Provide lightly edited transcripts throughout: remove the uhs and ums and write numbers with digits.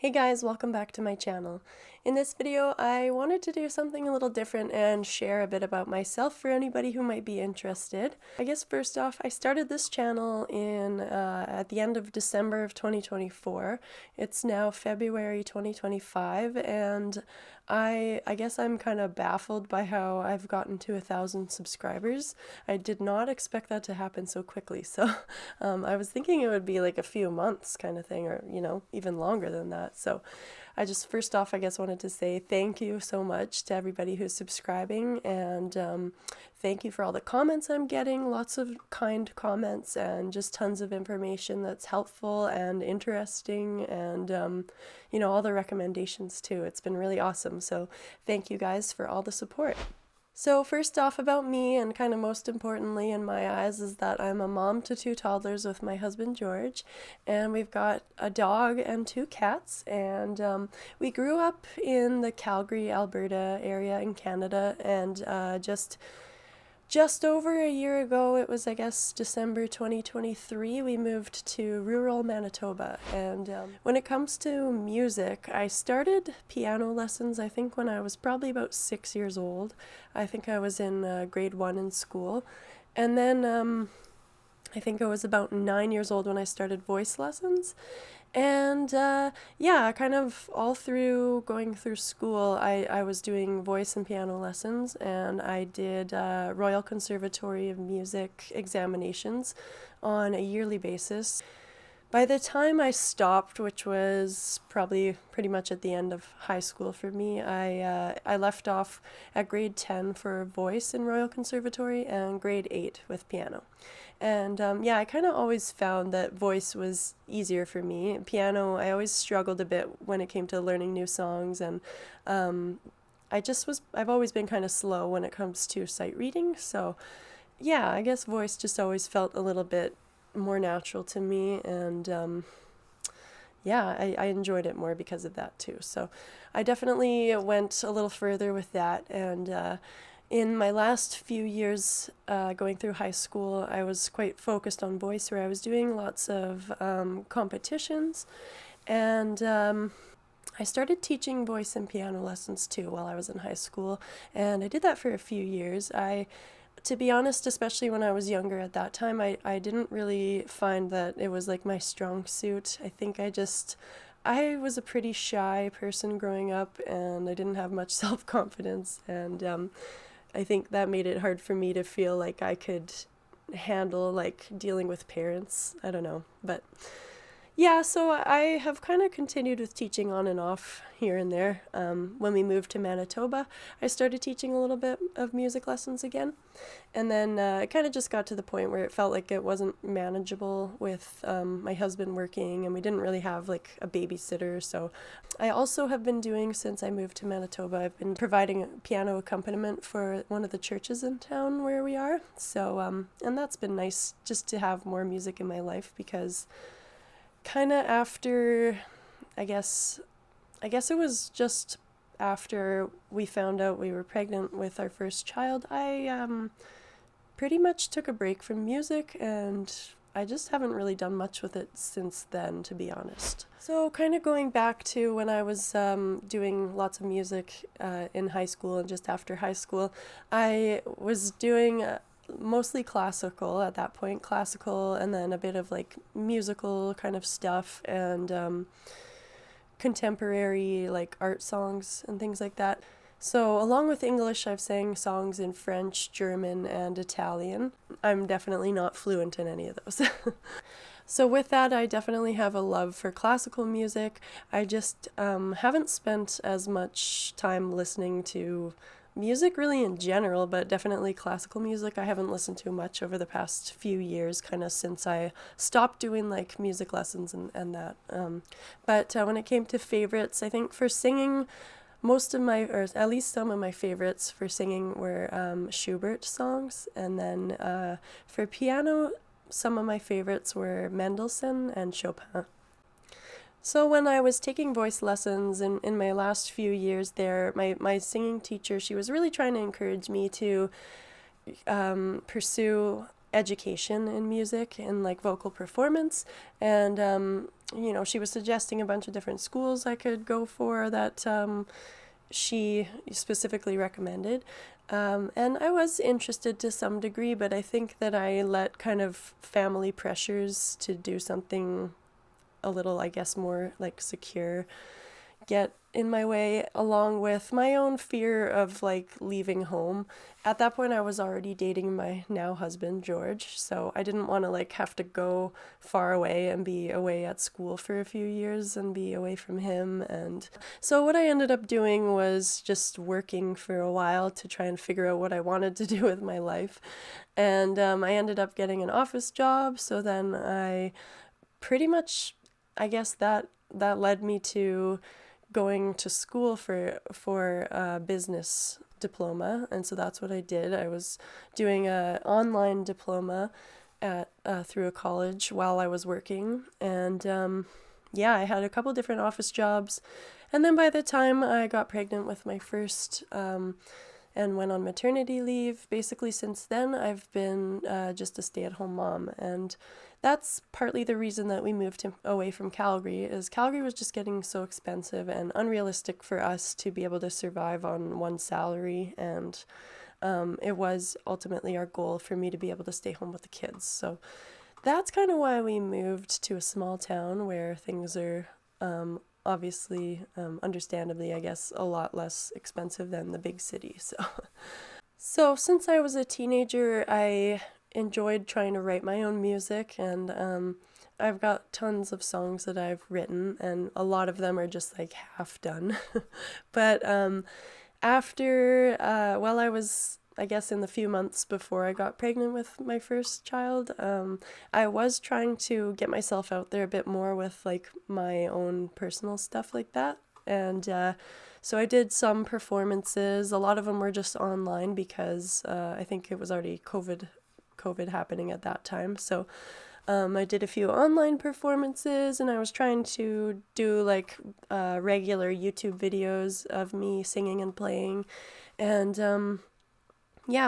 Hey guys, welcome back to my channel. In this video, I wanted to do something a little different and share a bit about myself for anybody who might be interested. I guess first off, I started this channel at the end of December of 2024. It's now February 2025, and I guess I'm kind of baffled by how I've gotten to 1,000 subscribers. I did not expect that to happen so quickly, so I was thinking it would be like a few months kind of thing, or even longer than that. So I just first off, I guess, wanted to say thank you so much to everybody who's subscribing, and thank you for all the comments I'm getting, lots of kind comments and just tons of information that's helpful and interesting, and all the recommendations too. It's been really awesome. So thank you guys for all the support. So first off, about me, and kind of most importantly in my eyes, is that I'm a mom to 2 toddlers with my husband George, and we've got a dog and 2 cats, and we grew up in the Calgary, Alberta area in Canada, and just over a year ago, it was, I guess, December 2023, we moved to rural Manitoba. And when it comes to music, I started piano lessons, I think, when I was probably about 6 years old. I think I was in grade 1 in school. And then I think I was about 9 years old when I started voice lessons. And kind of all through going through school, I was doing voice and piano lessons, and I did Royal Conservatory of Music examinations on a yearly basis. By the time I stopped, which was probably pretty much at the end of high school for me, I left off at grade 10 for voice in Royal Conservatory and grade 8 with piano. And I kind of always found that voice was easier for me. Piano, I always struggled a bit when it came to learning new songs, and I've always been kind of slow when it comes to sight reading. So I guess voice just always felt a little bit more natural to me, and I enjoyed it more because of that too. So I definitely went a little further with that, and in my last few years going through high school, I was quite focused on voice, where I was doing lots of competitions, and I started teaching voice and piano lessons too while I was in high school, and I did that for a few years. To be honest, especially when I was younger at that time, I didn't really find that it was like my strong suit. I think I was a pretty shy person growing up, and I didn't have much self-confidence, and I think that made it hard for me to feel like I could handle like dealing with parents. I don't know, but so I have kind of continued with teaching on and off here and there. When we moved to Manitoba, I started teaching a little bit of music lessons again. And then it kind of just got to the point where it felt like it wasn't manageable with my husband working, and we didn't really have like a babysitter. So I also have been doing, since I moved to Manitoba, I've been providing piano accompaniment for one of the churches in town where we are. So, and that's been nice just to have more music in my life, because kind of after, I guess it was just after we found out we were pregnant with our first child, I pretty much took a break from music, and I just haven't really done much with it since then, to be honest. So kind of going back to when I was doing lots of music in high school and just after high school, I was doing mostly classical at that point, and then a bit of like musical kind of stuff, and contemporary like art songs and things like that. So along with English, I've sang songs in French, German, and Italian. I'm definitely not fluent in any of those. So with that, I definitely have a love for classical music. I just haven't spent as much time listening to music really in general, but definitely classical music I haven't listened to much over the past few years, kind of since I stopped doing like music lessons and that. But when it came to favorites, I think for singing, or at least some of my favorites for singing were Schubert songs, and then for piano, some of my favorites were Mendelssohn and Chopin. So when I was taking voice lessons in my last few years there, my singing teacher, she was really trying to encourage me to pursue education in music and like vocal performance. And, she was suggesting a bunch of different schools I could go for that she specifically recommended. And I was interested to some degree, but I think that I let kind of family pressures to do something a little, I guess, more like secure get in my way, along with my own fear of like leaving home. At that point, I was already dating my now husband, George, so I didn't want to like have to go far away and be away at school for a few years and be away from him. And so what I ended up doing was just working for a while to try and figure out what I wanted to do with my life. And I ended up getting an office job, so then I pretty much, I guess that led me to going to school for a business diploma, and so that's what I did. I was doing a online diploma at through a college while I was working, and I had a couple different office jobs, and then by the time I got pregnant with my first and went on maternity leave, basically since then I've been just a stay-at-home mom. And that's partly the reason that we moved away from Calgary, is Calgary was just getting so expensive and unrealistic for us to be able to survive on one salary. And it was ultimately our goal for me to be able to stay home with the kids. So that's kind of why we moved to a small town where things are obviously, understandably, I guess, a lot less expensive than the big city. So since I was a teenager, I enjoyed trying to write my own music, and I've got tons of songs that I've written, and a lot of them are just like half done. But after, while I was, I guess, in the few months before I got pregnant with my first child, I was trying to get myself out there a bit more with like my own personal stuff like that. And so I did some performances. A lot of them were just online because I think it was already COVID happening at that time. So I did a few online performances, and I was trying to do like regular YouTube videos of me singing and playing. And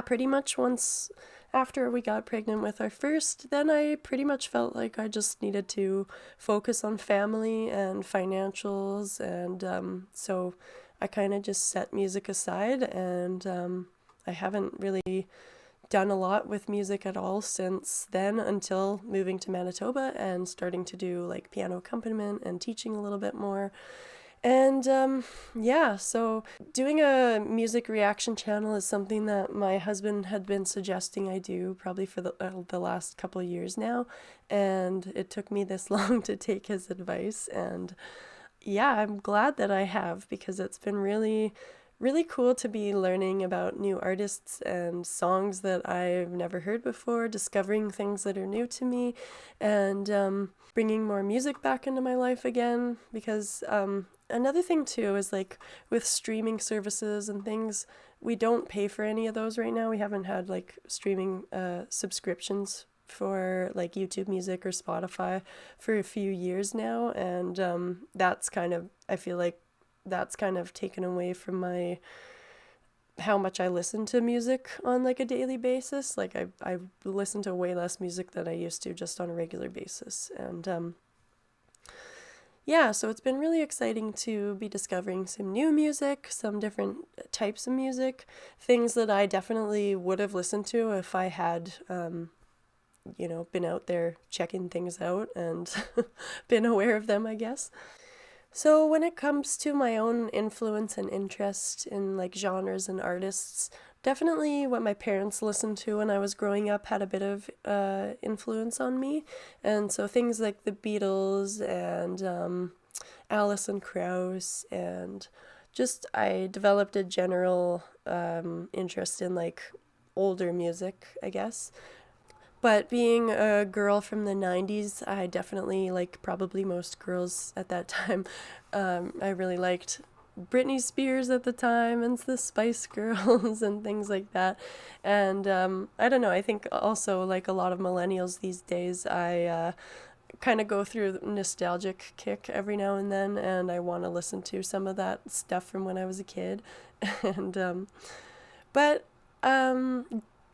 pretty much once after we got pregnant with our first, then I pretty much felt like I just needed to focus on family and financials. And so I kind of just set music aside, and I haven't really done a lot with music at all since then, until moving to Manitoba and starting to do like piano accompaniment and teaching a little bit more. And so doing a music reaction channel is something that my husband had been suggesting I do probably for the last couple of years now, and it took me this long to take his advice. And I'm glad that I have, because it's been really cool to be learning about new artists and songs that I've never heard before, discovering things that are new to me, and bringing more music back into my life again. Because another thing too is like with streaming services and things, we don't pay for any of those right now. We haven't had like streaming subscriptions for like YouTube Music or Spotify for a few years now, and that's kind of, I feel like that's kind of taken away from my how much I listen to music on like a daily basis. Like I listen to way less music than I used to just on a regular basis. And so it's been really exciting to be discovering some new music, some different types of music, things that I definitely would have listened to if I had been out there checking things out and been aware of them, I guess. So when it comes to my own influence and interest in like genres and artists, definitely what my parents listened to when I was growing up had a bit of influence on me. And so things like the Beatles and Alison Krauss, and just I developed a general interest in like older music, I guess. But being a girl from the 90s, I definitely, like probably most girls at that time, I really liked Britney Spears at the time and the Spice Girls and things like that. And I don't know, I think also like a lot of millennials these days, I kind of go through a nostalgic kick every now and then, and I want to listen to some of that stuff from when I was a kid. And but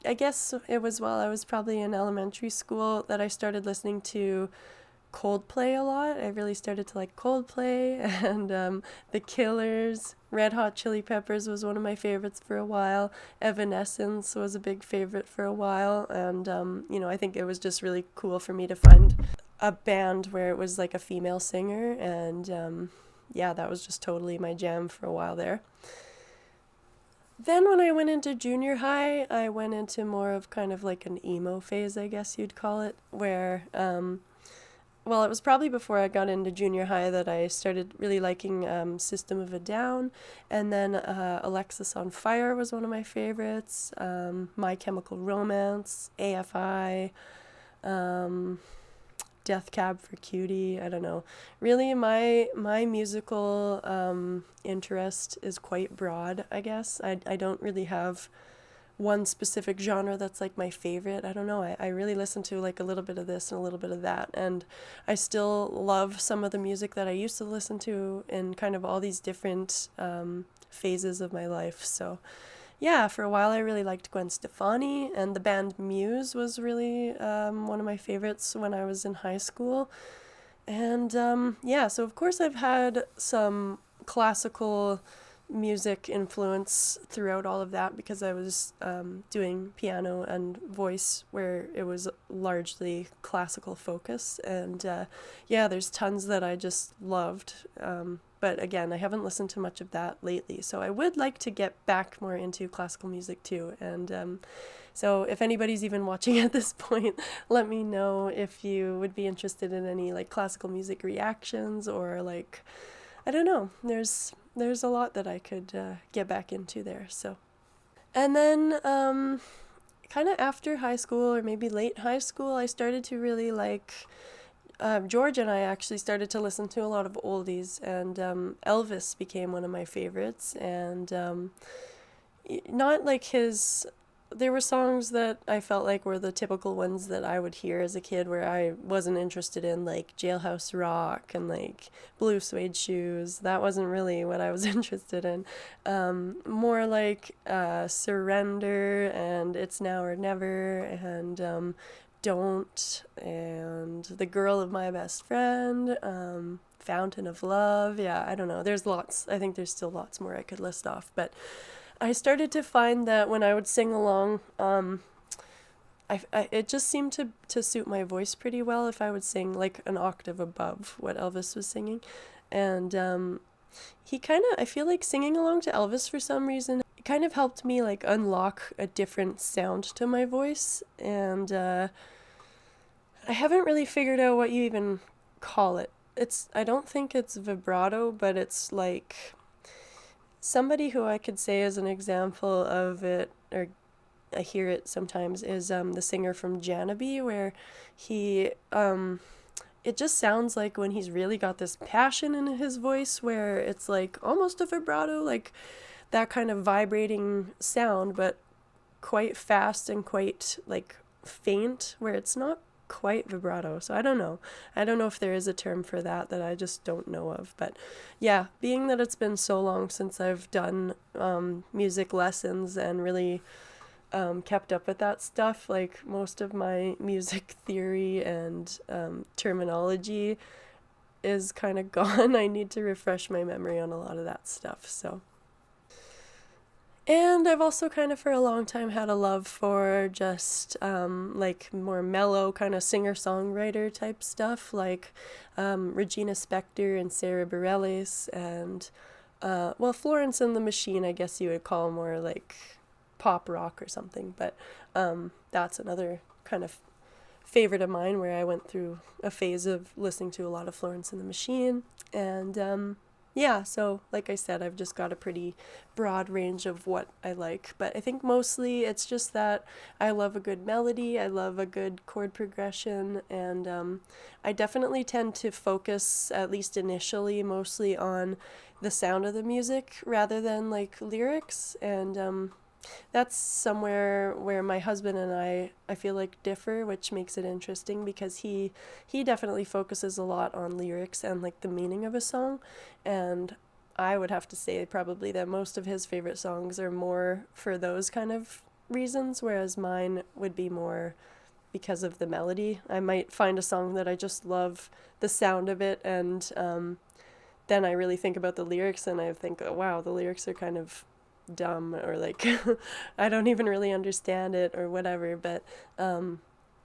I guess it was while I was probably in elementary school that I started listening to Coldplay a lot. I really started to like Coldplay and The Killers. Red Hot Chili Peppers was one of my favorites for a while. Evanescence was a big favorite for a while. And, I think it was just really cool for me to find a band where it was like a female singer. And yeah, that was just totally my jam for a while there. Then when I went into junior high, I went into more of kind of like an emo phase, I guess you'd call it, where well, it was probably before I got into junior high that I started really liking System of a Down, and then Alexis on Fire was one of my favorites, My Chemical Romance, AFI, Death Cab for Cutie, I don't know. Really, my musical interest is quite broad, I guess. I don't really have one specific genre that's like my favorite. I don't know. I really listen to like a little bit of this and a little bit of that. And I still love some of the music that I used to listen to in kind of all these different phases of my life. So yeah, for a while I really liked Gwen Stefani, and the band Muse was really one of my favorites when I was in high school. And yeah, so of course I've had some classical music influence throughout all of that because I was doing piano and voice where it was largely classical focus. And yeah, there's tons that I just loved. But again, I haven't listened to much of that lately. So I would like to get back more into classical music too. And so if anybody's even watching at this point, let me know if you would be interested in any like classical music reactions or like, I don't know, there's a lot that I could get back into there. So, and then kind of after high school or maybe late high school, I started to really like George and I actually started to listen to a lot of oldies, and Elvis became one of my favorites. And not like his. There were songs that I felt like were the typical ones that I would hear as a kid where I wasn't interested in, like Jailhouse Rock and like Blue Suede Shoes. That wasn't really what I was interested in. More like Surrender and It's Now or Never and Don't and The Girl of My Best Friend, Fountain of Love. Yeah, I don't know. There's lots. I think there's still lots more I could list off, but I started to find that when I would sing along, it just seemed to suit my voice pretty well if I would sing like an octave above what Elvis was singing. And he kind of, I feel like singing along to Elvis for some reason, it kind of helped me like unlock a different sound to my voice. And I haven't really figured out what you even call it. I don't think it's vibrato, but it's like somebody who I could say as an example of it, or I hear it sometimes, is the singer from Janabi, where he, it just sounds like when he's really got this passion in his voice, where it's like almost a vibrato, like that kind of vibrating sound, but quite fast and quite like faint, where it's not quite vibrato. So I don't know if there is a term for that I just don't know of. But yeah, being that it's been so long since I've done music lessons and really kept up with that stuff, like most of my music theory and terminology is kind of gone. I need to refresh my memory on a lot of that stuff. So, and I've also kind of for a long time had a love for just like more mellow kind of singer-songwriter type stuff, like Regina Spektor and Sarah Bareilles and, well, Florence and the Machine, I guess you would call more like pop rock or something. But that's another kind of favorite of mine where I went through a phase of listening to a lot of Florence and the Machine. And yeah, so like I said, I've just got a pretty broad range of what I like. But I think mostly it's just that I love a good melody, I love a good chord progression, and I definitely tend to focus, at least initially, mostly on the sound of the music rather than like lyrics. And that's somewhere where my husband and I feel like differ, which makes it interesting because he definitely focuses a lot on lyrics and like the meaning of a song, and I would have to say probably that most of his favorite songs are more for those kind of reasons, whereas mine would be more because of the melody. I might find a song that I just love the sound of it, and then I really think about the lyrics and I think, oh, wow, the lyrics are kind of dumb, or like I don't even really understand it or whatever, but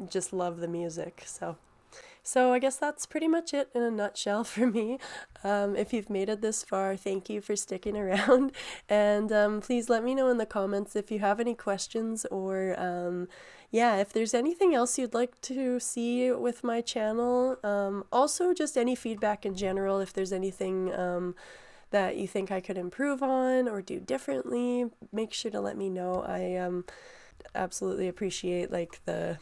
just love the music. So I guess that's pretty much it in a nutshell for me. If you've made it this far, thank you for sticking around. And please let me know in the comments if you have any questions, or yeah, if there's anything else you'd like to see with my channel. Also, just any feedback in general, if there's anything that you think I could improve on or do differently, make sure to let me know. I absolutely appreciate like the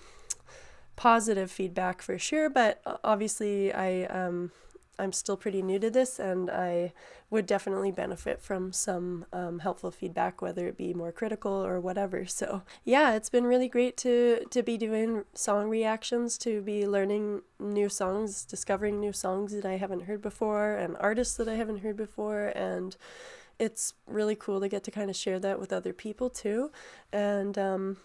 positive feedback for sure, but obviously I'm still pretty new to this, and I would definitely benefit from some helpful feedback, whether it be more critical or whatever. So yeah, it's been really great to be doing song reactions, to be learning new songs, discovering new songs that I haven't heard before, and artists that I haven't heard before, and it's really cool to get to kind of share that with other people too. And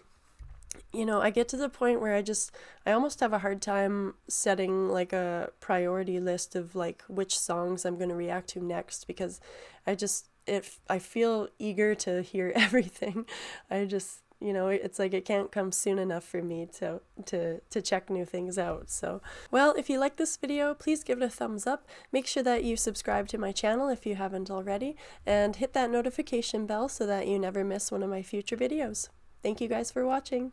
you know, I get to the point where I almost have a hard time setting like a priority list of like which songs I'm going to react to next, because if I feel eager to hear everything. You know, it's like it can't come soon enough for me to check new things out. So, well, if you like this video, please give it a thumbs up. Make sure that you subscribe to my channel if you haven't already, and hit that notification bell so that you never miss one of my future videos. Thank you guys for watching.